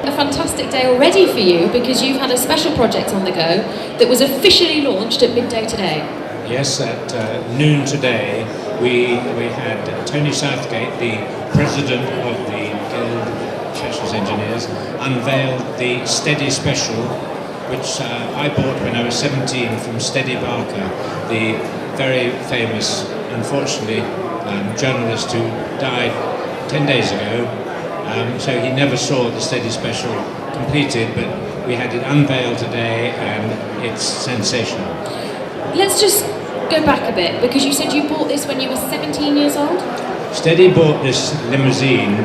A fantastic day already for you because you've had a special project on the go that was officially launched at midday today. Yes, at noon today we had Tony Southgate, the president of the Guild of Specialist Engineers, unveiled the Steady Special, which I bought when I was 17 from Steady Barker, the very famous, unfortunately, journalist who died 10 days ago. So he never saw the Steady Special completed, but we had it unveiled today and it's sensational. Let's just go back a bit, because you said you bought this when you were 17 years old? Steady bought this limousine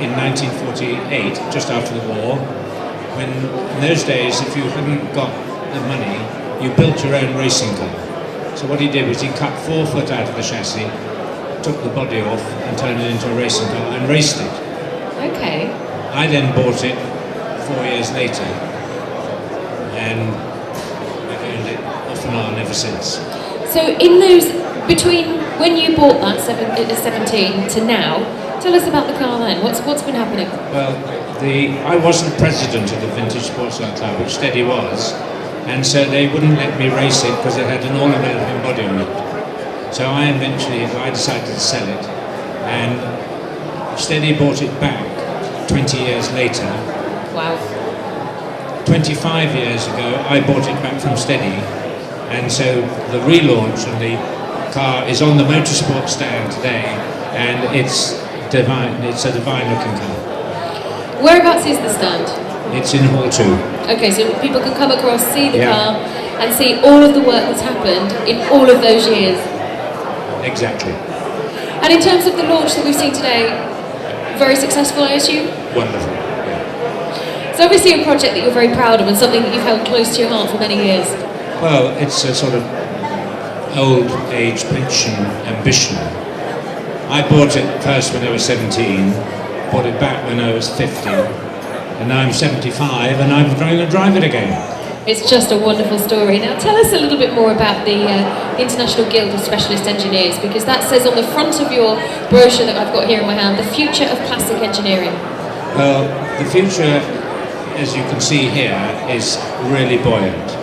in 1948, just after the war, when in those days, if you hadn't got the money, you built your own racing car. So what he did was he cut 4 foot out of the chassis, took the body off and turned it into a racing car and raced it. Okay. I then bought it 4 years later and I've owned it off and on ever since. So in those, between when you bought that at 17 to now, tell us about the car then. What's been happening? Well, I wasn't president of the Vintage Sports Car Club, which Steady was, and so they wouldn't let me race it because it had an all-American body on it. So I decided to sell it, and Steady bought it back 20 years later. Wow. 25 years ago, I bought it back from Steady, and so the relaunch of the car is on the motorsport stand today, and it's divine. It's a divine-looking car. Whereabouts is the stand? It's in Hall 2. Okay, so people can come across, see the car, and see all of the work that's happened in all of those years. Exactly. And in terms of the launch that we've seen today, very successful, I assume? Wonderful, yeah. It's obviously a project that you're very proud of and something that you've held close to your heart for many years. Well, it's a sort of old age pension ambition. I bought it first when I was 17, bought it back when I was 50, and now I'm 75 and I'm going to drive it again. It's just a wonderful story. Now tell us a little bit more about the International Guild of Specialist Engineers, because that says on the front of your brochure that I've got here in my hand, the future of classic engineering. Well, the future, as you can see here, is really buoyant.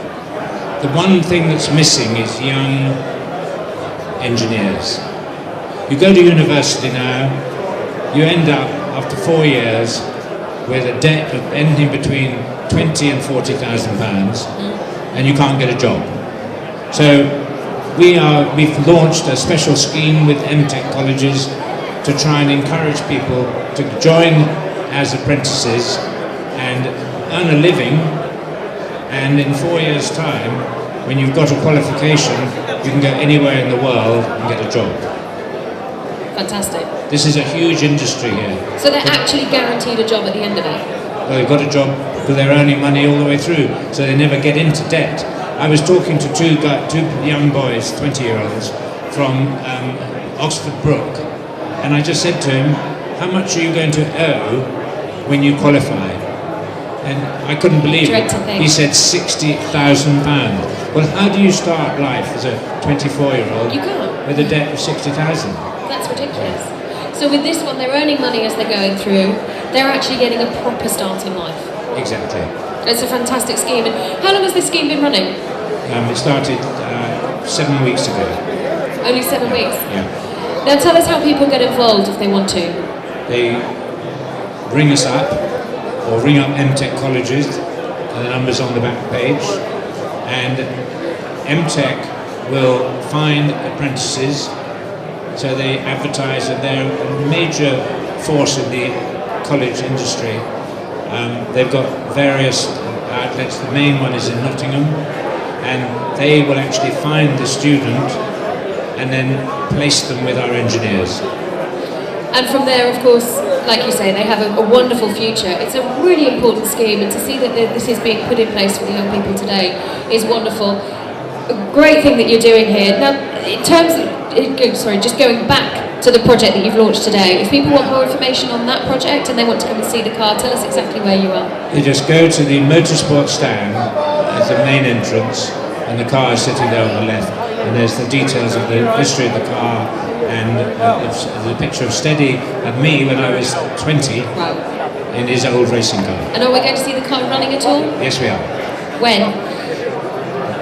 The one thing that's missing is young engineers. You go to university now, you end up after 4 years with a debt of anything between 20 and 40,000 pounds, and you can't get a job. So we've launched a special scheme with MTech colleges to try and encourage people to join as apprentices and earn a living, and in 4 years' time, when you've got a qualification, you can go anywhere in the world and get a job. Fantastic. This is a huge industry here. So they're actually guaranteed a job at the end of it? Well, they've got a job because they're earning money all the way through, so they never get into debt. I was talking to two young boys, 20-year-olds, from Oxford Brook, and I just said to him, how much are you going to owe when you qualify? And I couldn't believe it. He said £60,000. Well, how do you start life as a 24-year-old with a debt of 60,000? That's ridiculous. So with this one, they're earning money as they're going through. They're actually getting a proper start in life. Exactly. It's a fantastic scheme. And how long has this scheme been running? It started 7 weeks ago. Only 7 weeks? Yeah. Now tell us how people get involved if they want to. They ring us up, or ring up MTech colleges, and the number's on the back page, and MTech will find apprentices. So they advertise that they're a major force in the college industry. They've got various outlets. The main one is in Nottingham, and they will actually find the student and then place them with our engineers. And from there, of course, like you say, they have a wonderful future. It's a really important scheme, and to see that this is being put in place for the young people today is wonderful. A great thing that you're doing here. Now, in terms of, just going back to the project that you've launched today, if people want more information on that project and they want to come and see the car, tell us exactly where you are. You just go to the motorsport stand at the main entrance, and the car is sitting there on the left, and there's the details of the history of the car, and the picture of Steady and me when I was 20. Wow. in his old racing car. And are we going to see the car running at all? Yes, we are. When?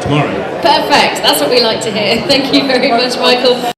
Tomorrow. Perfect, that's what we like to hear. Thank you very much, Michael.